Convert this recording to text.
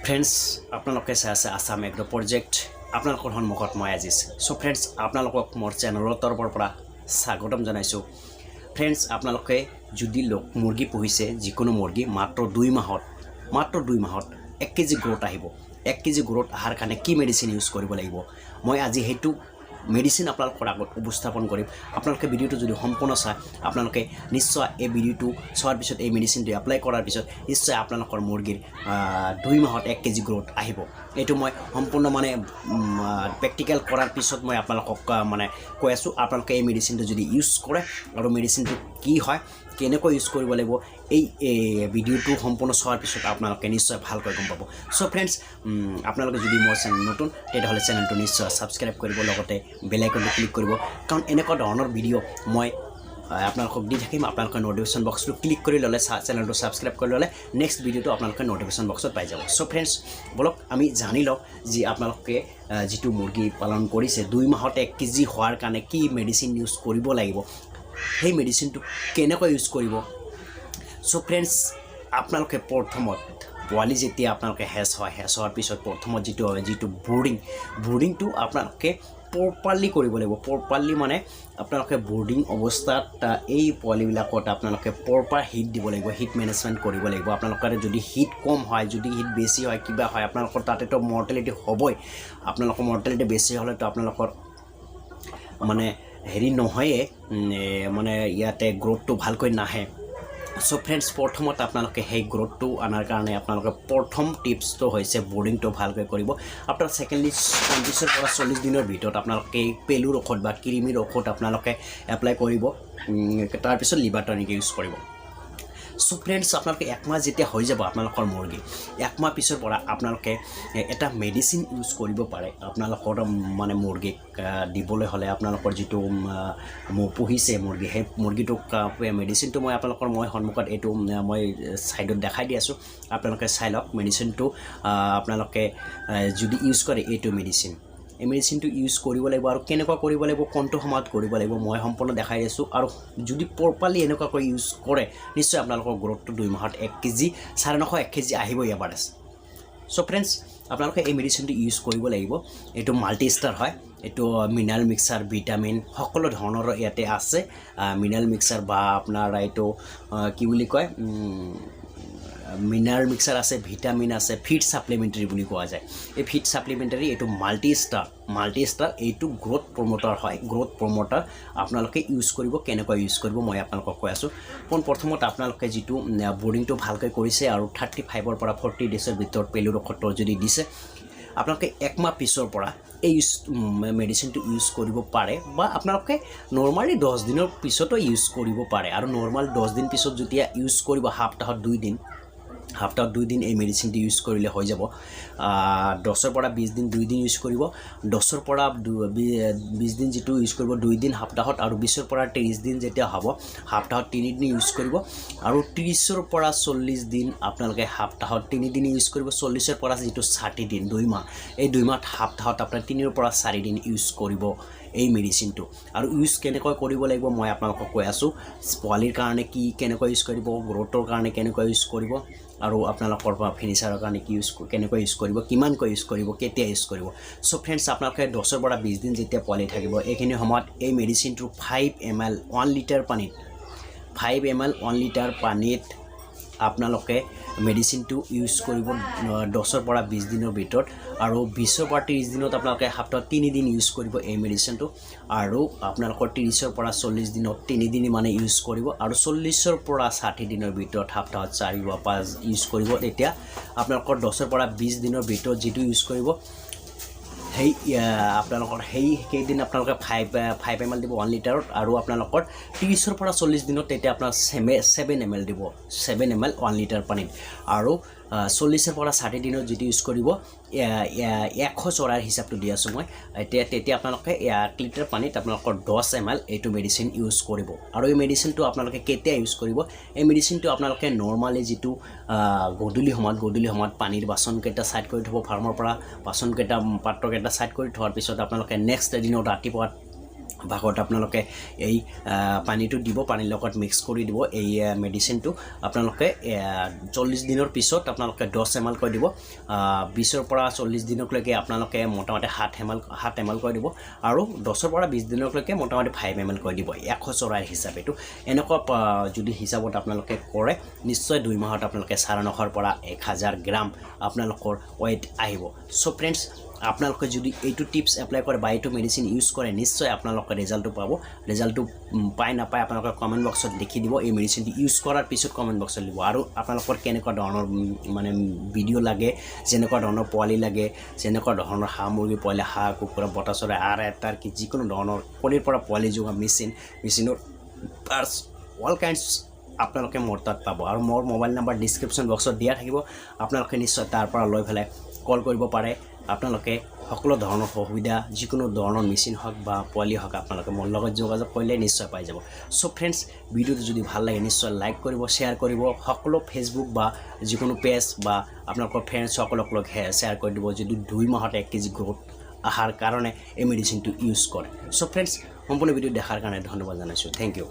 Friends আপোনালোকে চাই আছে আসাম এগ্ৰ প্ৰজেক্ট আপোনালোকৰ সন্মুখত মই আজিছ সো ফ্ৰেণ্ডছ আপোনালোকক মোৰ চেনেলৰ তৰফৰ পৰা স্বাগতম জনাইছোঁ ফ্ৰেণ্ডছ আপোনালোকে যদি মুৰ্গী পুহিছে যিকোনো মুৰ্গী মাত্ৰ 2 মাহত 1 কেজি গ্ৰোথ আহিব 1 কেজি গ্ৰোথ আহাৰ কাৰণে কি মেডিচিন ইউজ কৰিব লাগিব মই আজি হেতু মেডিচিন আপোনালোকৰ আগত উপস্থাপন কৰিম আপোনালোকে ভিডিওটো যদি সম্পূৰ্ণ চাই আপোনালোকে নিশ্চয় এই ভিডিওটো চোৱাৰ পিছত এই মেডিচিনটো এপ্লাই কৰাৰ পিছত নিশ্চয় আপোনালোকৰ মুৰ্গীৰ 2 মাহত 1 কেজি গ্ৰোথ আহিব এটো মই সম্পূৰ্ণ মানে প্ৰ্যাকটিক্যাল কৰাৰ পিছত মই আপোনালোকক মানে কৈ আছো আপোনালোকে এই মেডিচিনটো যদি ইউজ কৰে আৰু মেডিচিনটো কি হয় কেনেকৈ ইউজ কৰিব লাগিব এই ভিডিওটো সম্পূৰ্ণ চোৱাৰ পিছত আপোনালোকে নিশ্চয় ভালকৈ গম পাব সো ফ্ৰেণ্ডছ আপোনালোকে যদি মোৰ চেনেল নতুন তেতিয়াহ'লে চেনেলটো নিশ্চয় সাবস্ক্ৰাইব কৰিব লগতে বেল আইকনটো ক্লিক কৰিব কাৰণ এনেকুৱা ধৰণৰ ভিডিও মই আপোনালোকক দি থাকিম আপোনালোকে নোটিফিকেশন বক্সটো ক্লিক কৰি ললে চেনেলটো সাবস্ক্ৰাইব কৰি ললে নেক্সট ভিডিওটো আপোনালোকে নোটিফিকেশন বক্সত পাই যাব সো ফ্ৰেণ্ডছ বলক আমি জানি লওক যে আপোনালোকে যেটো মুৰ্গী পালন কৰিছে 2 মাহত 1 কেজি হোৱাৰ কাৰণে কি মেডিচিন ইউজ কৰিব লাগিব সেই মেডিচিনটো কেনেকৈ ইউজ কৰিব সো ফ্ৰেণ্ডছ আপোনালোকে প্ৰথমত পোৱালি যেতিয়া আপোনালোকে হেছ হোৱাৰ পিছত প্ৰথমত যেটো ব্ৰুডিংটো আপোনালোকে প্ৰপাৰলি কৰিব লাগিব প্ৰপাৰলি মানে আপোনালোকে ব্ৰুডিং অৱস্থাত এই পোৱালিবিলাকত আপোনালোকে প্ৰপাৰ হিট দিব লাগিব হিট মেনেজমেন্ট কৰিব লাগিব আপোনালোকৰ যদি হিট কম হয় যদি হিট বেছি হয় কিবা হয় আপোনালোকৰ তাতেতো মৰ্টেলিটি হ'বই আপোনালোকৰ মৰ্টেলিটি বেছি হ'লে তো আপোনালোকৰ মানে হেৰি নহয় মানে ইয়াতে গ্ৰোথটো ভালকৈ নাহে সো ফ্ৰেণ্ডছ প্ৰথমত আপোনালোকে সেই গ্ৰোথটো আনাৰ কাৰণে আপোনালোকে প্ৰথম টিপছটো হৈছে ব্ৰুডিংটো ভালকৈ কৰিব আফটাৰ সেকেন্ডলি 25 পৰা 40 দিনৰ ভিতৰত আপোনালোকে পেলুৰ ঔষধ বা কৃমিৰ ঔষধ আপোনালোকে এপ্লাই কৰিব তাৰ পিছত লিভাৰ টনিক ইউজ কৰিব সো ফ্ৰেণ্ডছ আপোনালোকে 1 মাহ যেতিয়া হৈ যাব আপোনালোকৰ মুৰ্গী 1 মাহ পিছৰ পৰা আপোনালোকে এটা মেডিচিন ইউজ কৰিব পাৰে আপোনালোকৰ মানে মুৰ্গীক দিবলৈ হলে আপোনালোকৰ যেটো পুহিছে মুৰ্গী হে মুৰ্গীটোক মেডিচিনটো মই আপোনালোকৰ সন্মুখত এটো মই সাইডত দেখাই দি আছো আপোনালোকে চাই লওক মেডিচিনটো আপোনালোকে যদি ইউজ কৰে এটো মেডিচিন এই মেডিচিনটো ইউজ কৰিব লাগিব আৰু কেনেকুৱা কৰিব লাগিব কোনটো সময়ত কৰিব লাগিব মই সম্পূৰ্ণ দেখাই দিছো আৰু যদি প্ৰপাৰলি এনেকুৱা কৰি ইউজ কৰে নিশ্চয় আপোনালোকৰ গ্ৰোথটো 2 মাহত 1 কেজি 9.5 1 কেজি আহিব এভাৰেজ সো ফ্ৰেণ্ডছ আপোনালোকে এই মেডিচিনটো ইউজ কৰিব লাগিব এটো মাল্টি ষ্টাৰ হয় এটো মিনাৰেল মিক্সাৰ ভিটামিন সকলো ধৰণৰ ইয়াতে আছে মিনাৰেল মিক্সাৰ বা আপোনাৰ এটো কি বুলি কয় মিনাৰেল মিক্সাৰ আছে ভিটামিন আছে ফিড সাপ্লিমেন্টাৰি বুলি কোৱা যায় এই ফিড সাপ্লিমেন্টাৰি এটো মাল্টি ষ্টাৰ এইটো গ্ৰোথ প্ৰমোটাৰ হয় গ্ৰোথ প্ৰমোটাৰ আপোনালোকে ইউজ কৰিব কেনেকৈ ইউজ কৰিব মই আপোনালোকক কৈ আছো প্ৰথমত আপোনালোকে যেটো ব্ৰুডিংটো ভালকৈ কৰিছে আৰু 35 ৰ পৰা 40 ডেছৰ ভিতৰত পেলুৰ ঔষধটো যদি দিছে আপোনালোকে 1 মাহ পিছৰ পৰা এই মেডিচিনটো ইউজ কৰিব পাৰে বা আপোনালোকে নৰমালি 10 দিনৰ পিছতো ইউজ কৰিব পাৰে আৰু নৰমাল 10 দিন পিছত যেতিয়া ইউজ কৰিব সপ্তাহত 2 দিন এই মেডিচিনটো ইউজ কৰিলে হৈ যাব 10 পৰা 20 দিন 2 দিন ইউজ কৰিব 10 পৰা 20 দিন যেটো ইউজ কৰিব 2 দিন সপ্তাহত আৰু 20 পৰা 30 দিন যেতিয়া হ'ব সপ্তাহত 3 দিন ইউজ কৰিব আৰু 30 পৰা 40 দিন আপোনালোকে সপ্তাহত 3 দিন ইউজ কৰিব 40 পৰা যেটো 60 দিন 2 মাহ এই 2 মাহ সপ্তাহত আপোনাৰ 3 পৰা 4 দিন ইউজ কৰিব এই মেডিচিনটো আৰু ইউজ কেনেকৈ কৰিব লাগিব মই আপোনালোকক কৈ আছো পোৱালিৰ কাৰণে কি কেনেকৈ ইউজ কৰিব গ্ৰোথৰ কাৰণে কেনেকৈ ইউজ কৰিব আৰু আপোনালোকৰ ফিনিচাৰৰ কাৰণে কি ইউজ কেনেকৈ ইউজ কৰিব কিমানকৈ ইউজ কৰিব কেতিয়া ইউজ কৰিব সো ফ্ৰেণ্ডছ আপোনালোকে 10 পৰা 20 দিন যেতিয়া পোৱালি থাকিব এইখিনি সময়ত এই মেডিচিনটো 5 ml 1 লিটাৰ পানীত 5 ml 1 লিটাৰ পানীত আপোনালোকে মেডিচিনটো ইউজ কৰিব 10 পৰা 20 দিনৰ ভিতৰত আৰু 20 পৰা 30 দিনত আপোনালোকে সপ্তাহত 3 দিন ইউজ কৰিব এই মেডিচিনটো আৰু আপোনালোকৰ 30 পৰা 40 দিনত 3 দিন মানে ইউজ কৰিব আৰু 40 পৰা 60 দিনৰ ভিতৰত সপ্তাহত 4 বা 5 ইউজ কৰিব এতিয়া আপোনালোকৰ 10 পৰা 20 দিনৰ ভিতৰত যেটো ইউজ কৰিব হেই আপোনালোকৰ হেই কেইদিন আপোনালোকে 5 ml দিব 1 লিটাৰত আৰু আপোনালোকৰ 30 পৰা 40 দিনত তেতিয়া আপোনাৰ 7 ml দিব 7 ml 1 লিটাৰ পানীত আৰু 40 পৰা 60 দিনত যেটো ইউজ কৰিব 100 চৰাৰ হিচাপটো দি আছো মই তেতিয়া আপোনালোকে 1 লিটাৰ পানীত আপোনালোকৰ 10 ml এইটো মেডিচিন ইউজ কৰিব আৰু এই মেডিচিনটো আপোনালোকে কেতিয়া ইউজ কৰিব এই মেডিচিনটো আপোনালোকে নৰমালি যেটো গধুলি সময়ত পানীৰ বাচন কেটা সাইড কৰি থব ফাৰ্মৰ পৰা বাচন কেটা পাত্ৰ কেটা সাইড কৰি থোৱাৰ পিছত আপোনালোকে নেক্সট দিনত ৰাতিপুৱা ভাগত আপোনালোকে এই পানীটো দিব, পানীৰ লগত মিক্স কৰি দিব এই মেডিচিনটো। আপোনালোকে 40 দিনৰ পিছত আপোনালোকে 10 ml কৈ দিব। 20 পৰা 40 দিনলৈকে আপোনালোকে মোটামুটি 7 ml কৈ দিব, আৰু 10 পৰা 20 দিনলৈকে মোটামুটি 5 ml কৈ দিব। 100 চৰাইৰ হিচাপেটো এনেকুৱা যদি হিচাপত আপোনালোকে কৰে, নিশ্চয় 2 মাহত আপোনালোকে 950 পৰা 1000 গ্ৰাম আপোনালোকৰ ৱেইট আহিব। চ' ফ্ৰেণ্ডছ, আপোনালোকে যদি এইটো টিপছ এপ্লাই কৰে বা এইটো মেডিচিন ইউজ কৰে, নিশ্চয় আপোনালোকে ৰিজাল্টটো পাব। ৰিজাল্টটো পাই নাপায় আপোনালোকে কমেণ্ট বক্সত লিখি দিব। এই মেডিচিনটো ইউজ কৰাৰ পিছত কমেণ্ট বক্সত দিব। আৰু আপোনালোকৰ কেনেকুৱা ধৰণৰ মানে ভিডিঅ' লাগে, যেনেকুৱা ধৰণৰ পোৱালি লাগে, যেনেকুৱা ধৰণৰ হাঁহ মুৰ্গী পোৱালি, হাঁহ কুকুৰা, বতা চৰাই, তাৰ কি যিকোনো ধৰণৰ কণীৰ পৰা পোৱালি যোৱা মেচিনৰ পাৰ্টছ, অল কাইণ্ডছ আপোনালোকে মোৰ তাত পাব। আৰু মোৰ মোবাইল নাম্বাৰ ডিছক্ৰিপশ্যন বক্সত দিয়া থাকিব। আপোনালোকে নিশ্চয় তাৰ পৰা লৈ পেলাই কল কৰিব পাৰে। আপোনালোকে সকলো ধৰণৰ সুবিধা, যিকোনো ধৰণৰ মেচিন হওক বা পোৱালি হওক, আপোনালোকে মোৰ লগত যোগাযোগ কৰিলে নিশ্চয় পাই যাব। চ' ফ্ৰেণ্ডছ, ভিডিঅ'টো যদি ভাল লাগে নিশ্চয় লাইক কৰিব, শ্বেয়াৰ কৰিব। সকলো ফেচবুক বা যিকোনো পেজ বা আপোনালোকৰ ফ্ৰেণ্ডছসকলক শ্বেয়াৰ কৰি দিব, যদি 2 মাহত 1 কেজি গ্ৰোথ অহাৰ কাৰণে এই মেডিচিনটো ইউজ কৰে। চ' ফ্ৰেণ্ডছ, সম্পূৰ্ণ ভিডিঅ' দেখাৰ কাৰণে ধন্যবাদ জনাইছোঁ। Thank U.